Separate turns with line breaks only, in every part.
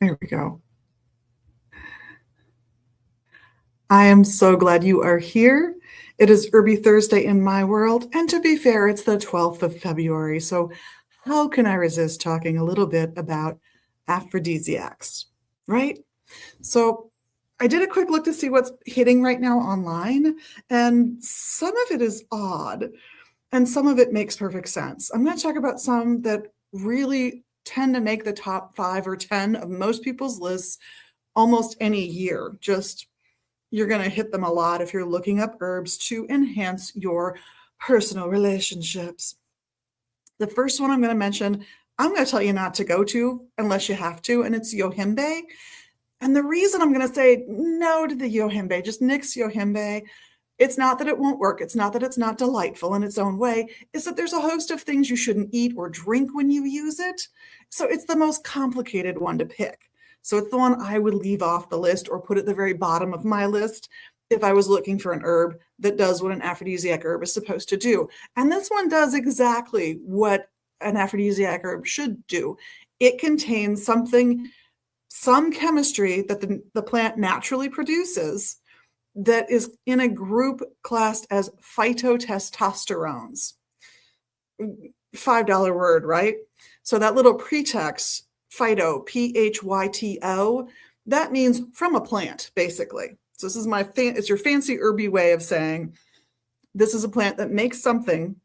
There we go. I am so glad you are here. It is Herby Thursday in my world, and to be fair, it's the 12th of February. So, how can I resist talking a little bit about aphrodisiacs, right? So, I did a quick look to see what's hitting right now online, and some of it is odd, and some of it makes perfect sense. I'm going to talk about some that really tend to make the top 5 or 10 of most people's lists almost any year. Just you're going to hit them a lot if you're looking up herbs to enhance your personal relationships. The first one I'm going to mention, I'm going to tell you not to go to unless you have to, and it's yohimbe. And the reason I'm going to say no to the yohimbe, just nix yohimbe, it's not that it won't work. It's not that it's not delightful in its own way. It's that there's a host of things you shouldn't eat or drink when you use it. So it's the most complicated one to pick. So it's the one I would leave off the list or put at the very bottom of my list if I was looking for an herb that does what an aphrodisiac herb is supposed to do. And this one does exactly what an aphrodisiac herb should do. It contains some chemistry that the plant naturally produces that is in a group classed as phytotestosterones. $5 word, right? So that little pretext, phyto, P-H-Y-T-O, that means from a plant, basically. So this is it's your fancy herby way of saying this is a plant that makes something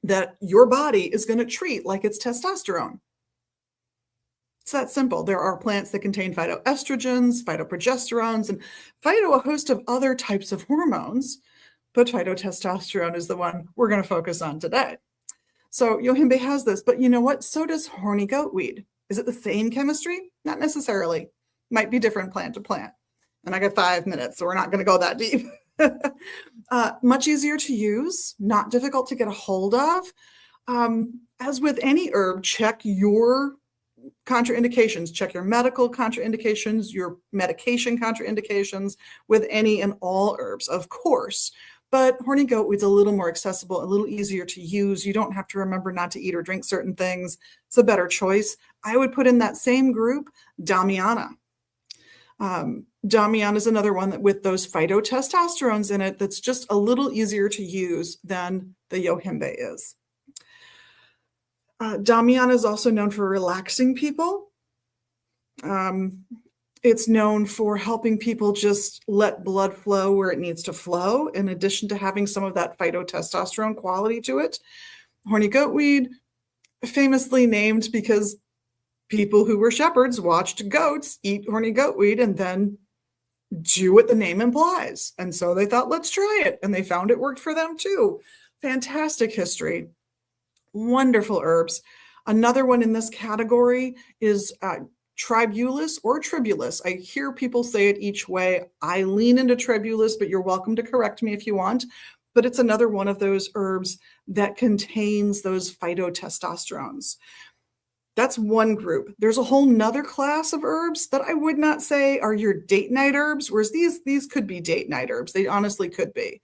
that your body is going to treat like it's testosterone. It's that simple. There are plants that contain phytoestrogens, phytoprogesterones, and a host of other types of hormones, but phytotestosterone is the one we're going to focus on today. So yohimbe has this, but you know what? So does horny goatweed. Is it the same chemistry? Not necessarily. Might be different plant to plant. And I got 5 minutes, so we're not going to go that deep. Much easier to use, not difficult to get a hold of. As with any herb, check your contraindications, check your medical contraindications, your medication contraindications with any and all herbs, of course. But horny goatweed's a little more accessible, a little easier to use. You don't have to remember not to eat or drink certain things. It's a better choice. I would put in that same group Damiana. Damiana is another one that with those phytotestosterones in it that's just a little easier to use than the yohimbe is. Damiana is also known for relaxing people. It's known for helping people just let blood flow where it needs to flow, in addition to having some of that phytotestosterone quality to it. Horny goatweed, famously named because people who were shepherds watched goats eat horny goatweed and then do what the name implies. And so they thought, let's try it. And they found it worked for them too. Fantastic history. Wonderful herbs. Another one in this category is tribulus or tribulus. I hear people say it each way. I lean into tribulus, but you're welcome to correct me if you want. But it's another one of those herbs that contains those phytotestosterones. That's one group. There's a whole nother class of herbs that I would not say are your date night herbs, whereas these could be date night herbs. They honestly could be.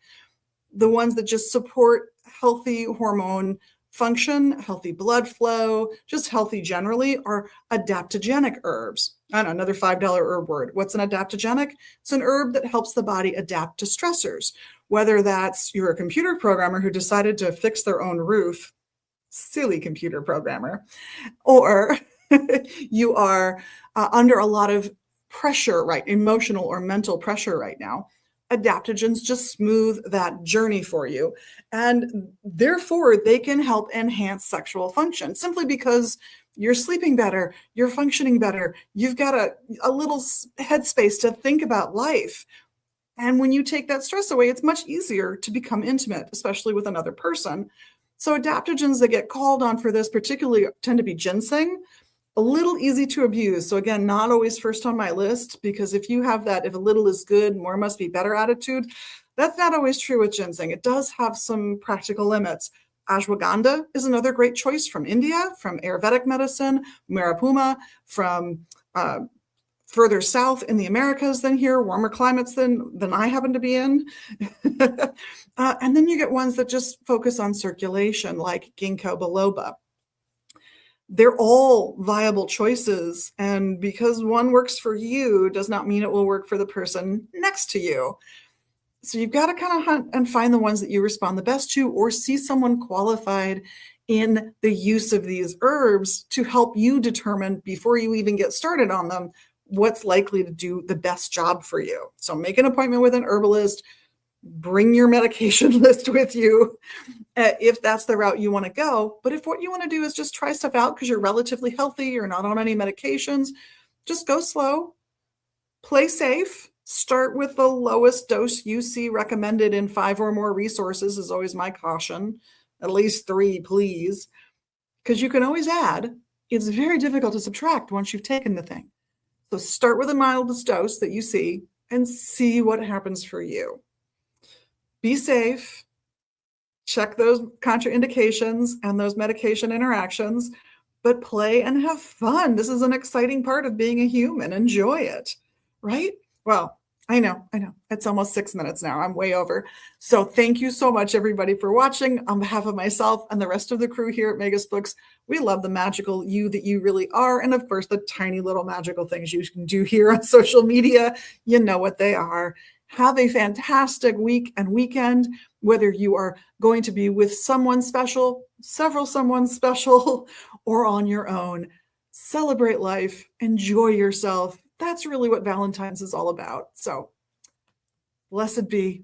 The ones that just support healthy hormone function, healthy blood flow, just healthy generally, are adaptogenic herbs. I don't know, another $5 herb word. What's an adaptogenic? It's an herb that helps the body adapt to stressors, whether that's you're a computer programmer who decided to fix their own roof, silly computer programmer, or you are under a lot of pressure, right? Emotional or mental pressure right now. Adaptogens just smooth that journey for you. And therefore, they can help enhance sexual function simply because you're sleeping better, you're functioning better, you've got a little headspace to think about life. And when you take that stress away, it's much easier to become intimate, especially with another person. So adaptogens that get called on for this particularly tend to be ginseng, a little easy to abuse. So again, not always first on my list, because if you have that, if a little is good, more must be better attitude, that's not always true with ginseng. It does have some practical limits. Ashwagandha is another great choice from India, from Ayurvedic medicine, Marapuma, from further south in the Americas than here, warmer climates than I happen to be in. And then you get ones that just focus on circulation, like ginkgo biloba. They're all viable choices. And because one works for you does not mean it will work for the person next to you. So you've got to kind of hunt and find the ones that you respond the best to, or see someone qualified in the use of these herbs to help you determine before you even get started on them what's likely to do the best job for you. So make an appointment with an herbalist, bring your medication list with you if that's the route you want to go. But if what you want to do is just try stuff out because you're relatively healthy, you're not on any medications, just go slow, play safe. Start with the lowest dose you see recommended in 5 or more resources is always my caution. At least 3, please, because you can always add. It's very difficult to subtract once you've taken the thing. So start with the mildest dose that you see and see what happens for you. Be safe. Check those contraindications and those medication interactions, but play and have fun. This is an exciting part of being a human. Enjoy it, right? Well, I know. It's almost 6 minutes now. I'm way over. So thank you so much, everybody, for watching. On behalf of myself and the rest of the crew here at Magus Books, we love the magical you that you really are. And of course, the tiny little magical things you can do here on social media. You know what they are. Have a fantastic week and weekend, whether you are going to be with someone special, several someone special, or on your own. Celebrate life. Enjoy yourself. That's really what Valentine's is all about. So, blessed be.